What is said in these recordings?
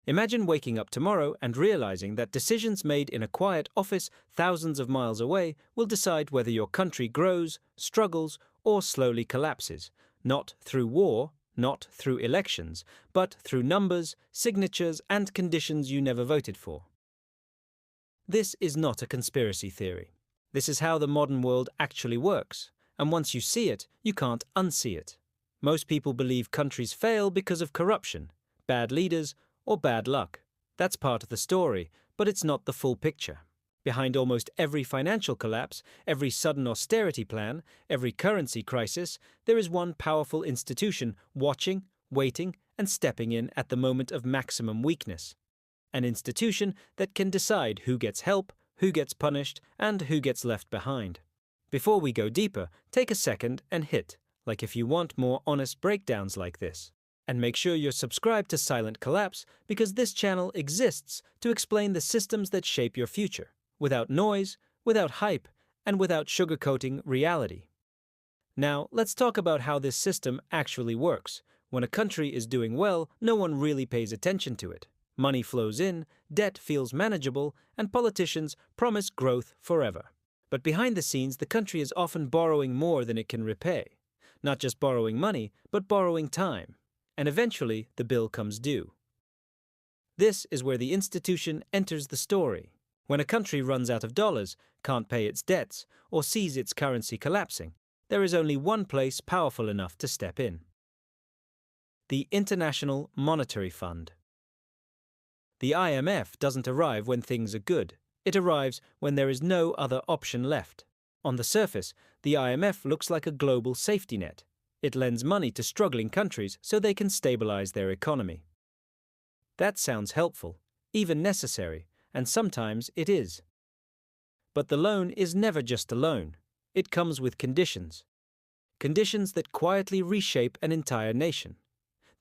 Imagine waking up tomorrow and realizing that decisions made in a quiet office thousands of miles away will decide whether your country grows, struggles, or slowly collapses, not through war, not through elections, but through numbers, signatures, and conditions you never voted for. This is not a conspiracy theory. This is how the modern world actually works, and once you see it, you can't unsee it. Most people believe countries fail because of corruption, bad leaders, or bad luck. That's part of the story, but it's not the full picture. Behind almost every financial collapse, every sudden austerity plan, every currency crisis, there is one powerful institution watching, waiting, and stepping in at the moment of maximum weakness. An institution that can decide who gets help, who gets punished, and who gets left behind. Before we go deeper, take a second and hit like if you want more honest breakdowns like this. And make sure you're subscribed to Silent Collapse because this channel exists to explain the systems that shape your future, without noise, without hype, and without sugarcoating reality. Now, let's talk about how this system actually works. When a country is doing well, no one really pays attention to it. Money flows in, debt feels manageable, and politicians promise growth forever. But behind the scenes, the country is often borrowing more than it can repay. Not just borrowing money, but borrowing time. And eventually, the bill comes due. This is where the institution enters the story. When a country runs out of dollars, can't pay its debts, or sees its currency collapsing, there is only one place powerful enough to step in: the International Monetary Fund. The IMF doesn't arrive when things are good. It arrives when there is no other option left. On the surface, the IMF looks like a global safety net. It lends money to struggling countries so they can stabilize their economy. That sounds helpful, even necessary, and sometimes it is. But the loan is never just a loan. It comes with conditions. Conditions that quietly reshape an entire nation.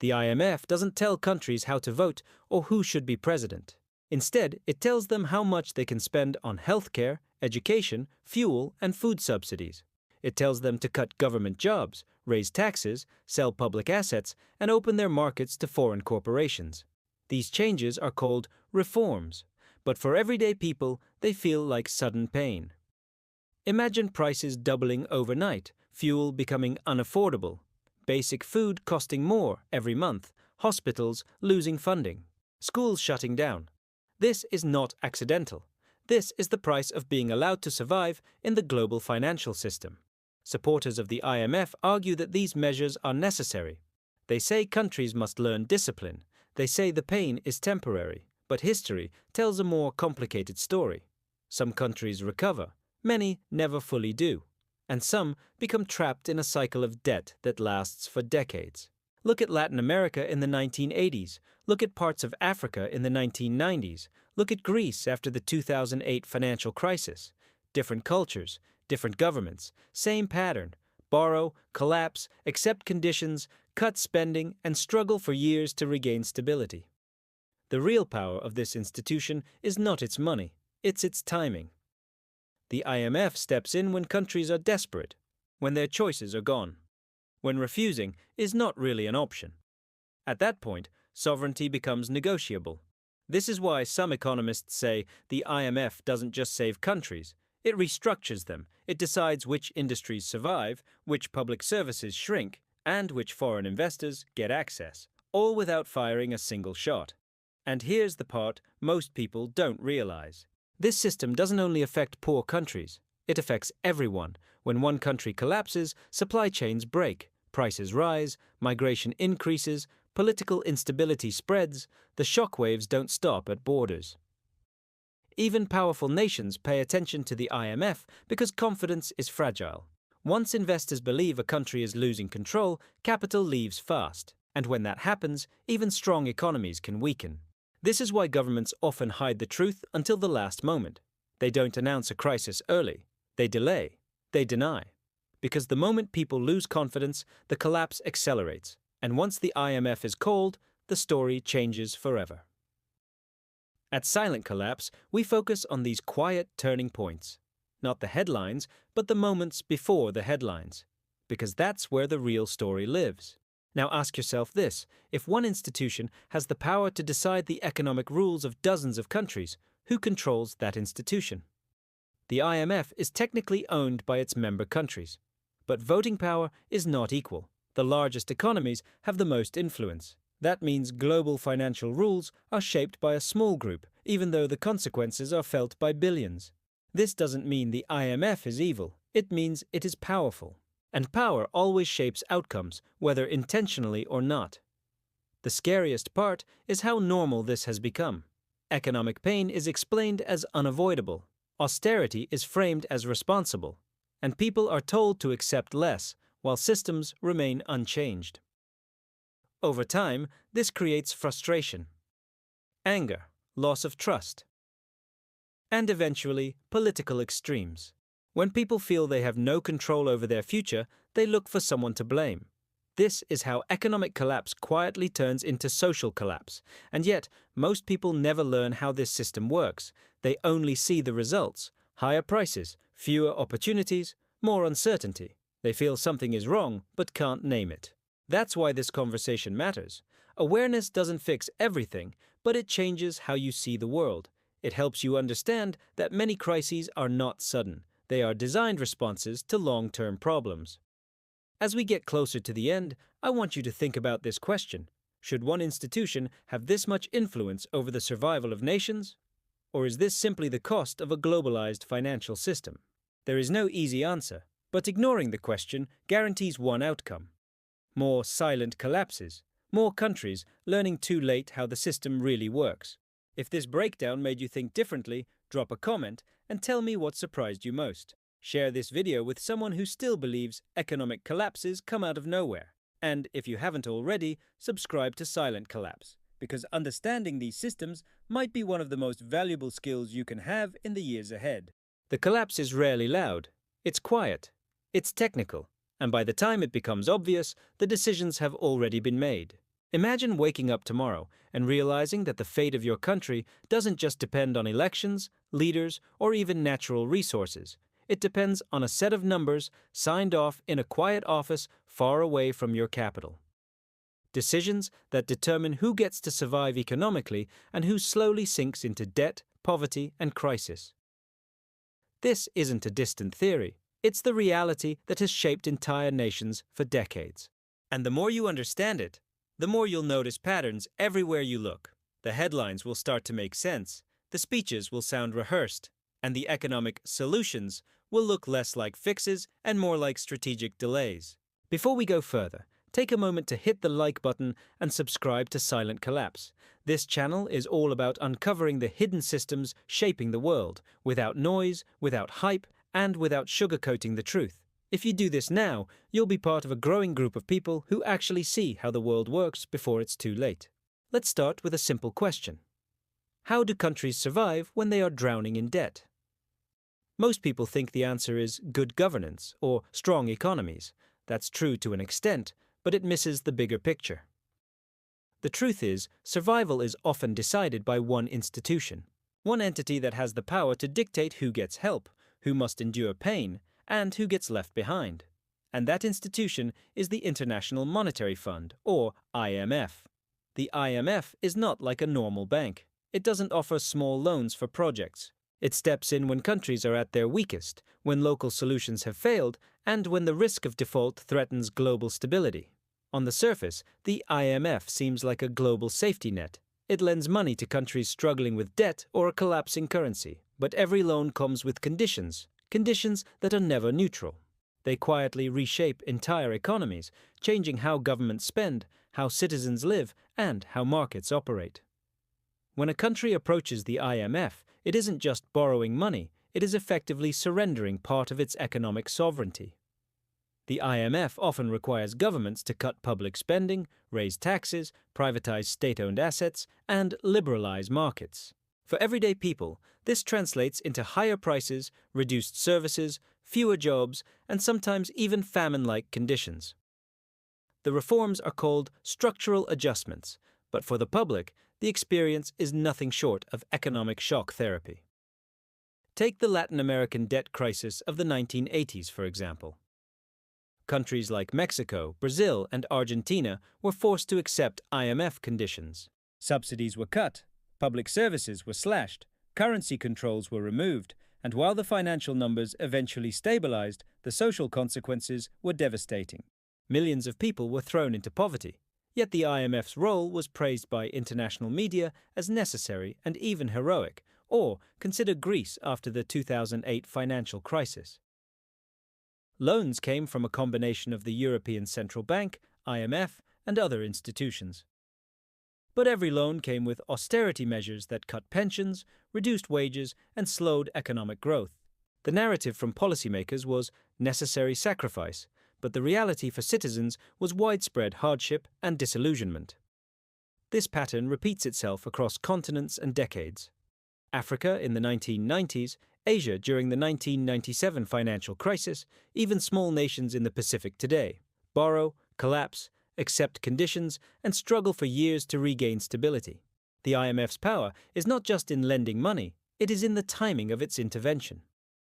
The IMF doesn't tell countries how to vote or who should be president. Instead, it tells them how much they can spend on healthcare, education, fuel, and food subsidies. It tells them to cut government jobs, raise taxes, sell public assets, and open their markets to foreign corporations. These changes are called reforms, but for everyday people, they feel like sudden pain. Imagine prices doubling overnight, fuel becoming unaffordable, basic food costing more every month, hospitals losing funding, schools shutting down. This is not accidental. This is the price of being allowed to survive in the global financial system. Supporters of the IMF argue that these measures are necessary. They say countries must learn discipline. They say the pain is temporary. But history tells a more complicated story. Some countries recover. Many never fully do. And some become trapped in a cycle of debt that lasts for decades. Look at Latin America in the 1980s. Look at parts of Africa in the 1990s. Look at Greece after the 2008 financial crisis. Different cultures, different governments, same pattern: borrow, collapse, accept conditions, cut spending, and struggle for years to regain stability. The real power of this institution is not its money, it's its timing. The IMF steps in when countries are desperate, when their choices are gone, when refusing is not really an option. At that point, sovereignty becomes negotiable. This is why some economists say the IMF doesn't just save countries, it restructures them. It decides which industries survive, which public services shrink, and which foreign investors get access, all without firing a single shot. And here's the part most people don't realize. This system doesn't only affect poor countries, it affects everyone. When one country collapses, supply chains break, prices rise, migration increases, political instability spreads, the shockwaves don't stop at borders. Even powerful nations pay attention to the IMF because confidence is fragile. Once investors believe a country is losing control, capital leaves fast. And when that happens, even strong economies can weaken. This is why governments often hide the truth until the last moment. They don't announce a crisis early. They delay. They deny. Because the moment people lose confidence, the collapse accelerates. And once the IMF is called, the story changes forever. At Silent Collapse, we focus on these quiet turning points. Not the headlines, but the moments before the headlines. Because that's where the real story lives. Now ask yourself this: if one institution has the power to decide the economic rules of dozens of countries, who controls that institution? The IMF is technically owned by its member countries, but voting power is not equal. The largest economies have the most influence. That means global financial rules are shaped by a small group, even though the consequences are felt by billions. This doesn't mean the IMF is evil. It means it is powerful. And power always shapes outcomes, whether intentionally or not. The scariest part is how normal this has become. Economic pain is explained as unavoidable. Austerity is framed as responsible. And people are told to accept less, while systems remain unchanged. Over time, this creates frustration, anger, loss of trust, and eventually political extremes. When people feel they have no control over their future, they look for someone to blame. This is how economic collapse quietly turns into social collapse. And yet, most people never learn how this system works. They only see the results: higher prices, fewer opportunities, more uncertainty. They feel something is wrong, but can't name it. That's why this conversation matters. Awareness doesn't fix everything, but it changes how you see the world. It helps you understand that many crises are not sudden. They are designed responses to long-term problems. As we get closer to the end, I want you to think about this question: should one institution have this much influence over the survival of nations? Or is this simply the cost of a globalized financial system? There is no easy answer, but ignoring the question guarantees one outcome: more silent collapses, more countries learning too late how the system really works. If this breakdown made you think differently, drop a comment and tell me what surprised you most. Share this video with someone who still believes economic collapses come out of nowhere. And if you haven't already, subscribe to Silent Collapse, because understanding these systems might be one of the most valuable skills you can have in the years ahead. The collapse is rarely loud. It's quiet. It's technical. And by the time it becomes obvious, the decisions have already been made. Imagine waking up tomorrow and realizing that the fate of your country doesn't just depend on elections, leaders, or even natural resources. It depends on a set of numbers signed off in a quiet office far away from your capital. Decisions that determine who gets to survive economically and who slowly sinks into debt, poverty, and crisis. This isn't a distant theory. It's the reality that has shaped entire nations for decades. And the more you understand it, the more you'll notice patterns everywhere you look. The headlines will start to make sense, the speeches will sound rehearsed, and the economic solutions will look less like fixes and more like strategic delays. Before we go further, take a moment to hit the like button and subscribe to Silent Collapse. This channel is all about uncovering the hidden systems shaping the world, without noise, without hype, and without sugarcoating the truth. If you do this now, you'll be part of a growing group of people who actually see how the world works before it's too late. Let's start with a simple question. How do countries survive when they are drowning in debt? Most people think the answer is good governance or strong economies. That's true to an extent, but it misses the bigger picture. The truth is, survival is often decided by one institution, one entity that has the power to dictate who gets help, who must endure pain, and who gets left behind. And that institution is the International Monetary Fund, or IMF. The IMF is not like a normal bank. It doesn't offer small loans for projects. It steps in when countries are at their weakest, when local solutions have failed, and when the risk of default threatens global stability. On the surface, the IMF seems like a global safety net. It lends money to countries struggling with debt or a collapsing currency. But every loan comes with conditions that are never neutral. They quietly reshape entire economies, changing how governments spend, how citizens live, and how markets operate. When a country approaches the IMF, it isn't just borrowing money, it is effectively surrendering part of its economic sovereignty. The IMF often requires governments to cut public spending, raise taxes, privatize state-owned assets, and liberalize markets. For everyday people, this translates into higher prices, reduced services, fewer jobs, and sometimes even famine-like conditions. The reforms are called structural adjustments, but for the public, the experience is nothing short of economic shock therapy. Take the Latin American debt crisis of the 1980s, for example. Countries like Mexico, Brazil, and Argentina were forced to accept IMF conditions. Subsidies were cut, public services were slashed, currency controls were removed, and while the financial numbers eventually stabilized, the social consequences were devastating. Millions of people were thrown into poverty. Yet the IMF's role was praised by international media as necessary and even heroic, or consider Greece after the 2008 financial crisis. Loans came from a combination of the European Central Bank, IMF, and other institutions. But every loan came with austerity measures that cut pensions, reduced wages, and slowed economic growth. The narrative from policymakers was necessary sacrifice, but the reality for citizens was widespread hardship and disillusionment. This pattern repeats itself across continents and decades. Africa in the 1990s, Asia during the 1997 financial crisis, even small nations in the Pacific today borrow, collapse, accept conditions, and struggle for years to regain stability. The IMF's power is not just in lending money, it is in the timing of its intervention.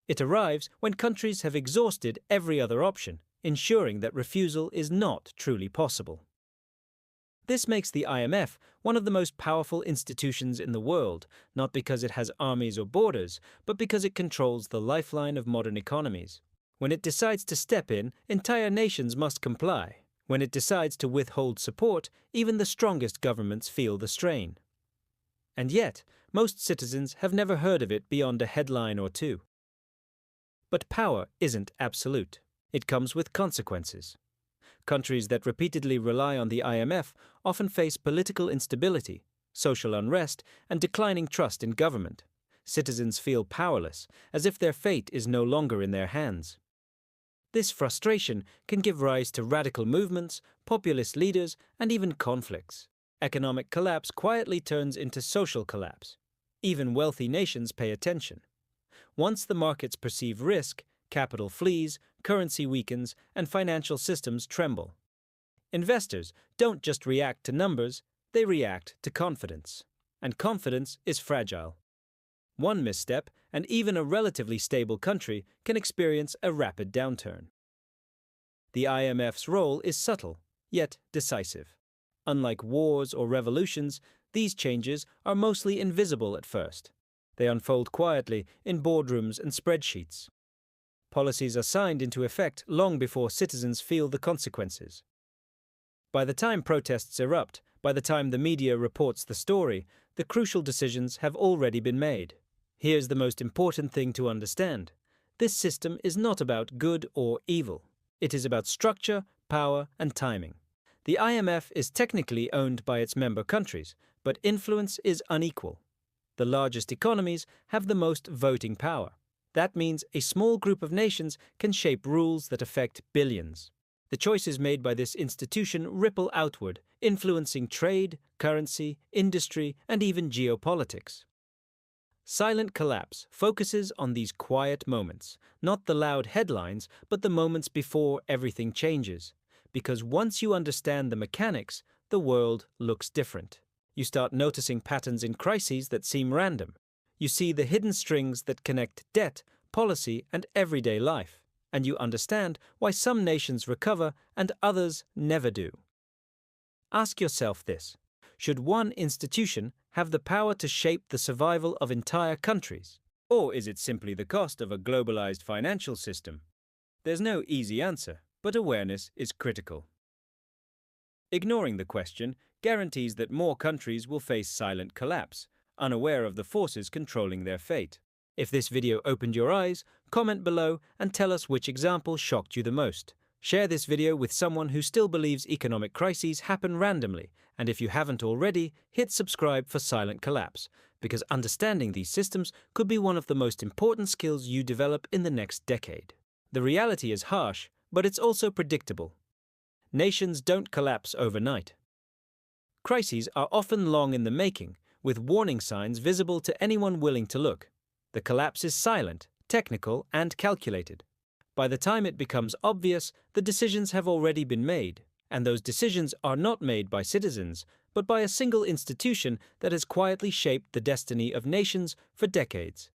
It arrives when countries have exhausted every other option, ensuring that refusal is not truly possible. This makes the IMF one of the most powerful institutions in the world, not because it has armies or borders, but because it controls the lifeline of modern economies. When it decides to step in, entire nations must comply. When it decides to withhold support, even the strongest governments feel the strain. And yet, most citizens have never heard of it beyond a headline or two. But power isn't absolute. It comes with consequences. Countries that repeatedly rely on the IMF often face political instability, social unrest, and declining trust in government. Citizens feel powerless, as if their fate is no longer in their hands. This frustration can give rise to radical movements, populist leaders, and even conflicts. Economic collapse quietly turns into social collapse. Even wealthy nations pay attention. Once the markets perceive risk, capital flees, currency weakens, and financial systems tremble. Investors don't just react to numbers, they react to confidence. And confidence is fragile. One misstep, and even a relatively stable country can experience a rapid downturn. The IMF's role is subtle, yet decisive. Unlike wars or revolutions, these changes are mostly invisible at first. They unfold quietly in boardrooms and spreadsheets. Policies are signed into effect long before citizens feel the consequences. By the time protests erupt, by the time the media reports the story, the crucial decisions have already been made. Here's the most important thing to understand. This system is not about good or evil. It is about structure, power, and timing. The IMF is technically owned by its member countries, but influence is unequal. The largest economies have the most voting power. That means a small group of nations can shape rules that affect billions. The choices made by this institution ripple outward, influencing trade, currency, industry, and even geopolitics. Silent collapse focuses on these quiet moments, not the loud headlines, but the moments before everything changes. Because once you understand the mechanics, the world looks different. You start noticing patterns in crises that seem random. You see the hidden strings that connect debt, policy, and everyday life. And you understand why some nations recover and others never do. Ask yourself this. Should one institution have the power to shape the survival of entire countries? Or is it simply the cost of a globalized financial system? There's no easy answer, but awareness is critical. Ignoring the question guarantees that more countries will face silent collapse, unaware of the forces controlling their fate. If this video opened your eyes, comment below and tell us which example shocked you the most. Share this video with someone who still believes economic crises happen randomly, and if you haven't already, hit subscribe for Silent Collapse, because understanding these systems could be one of the most important skills you develop in the next decade. The reality is harsh, but it's also predictable. Nations don't collapse overnight. Crises are often long in the making, with warning signs visible to anyone willing to look. The collapse is silent, technical, and calculated. By the time it becomes obvious, the decisions have already been made, and those decisions are not made by citizens, but by a single institution that has quietly shaped the destiny of nations for decades.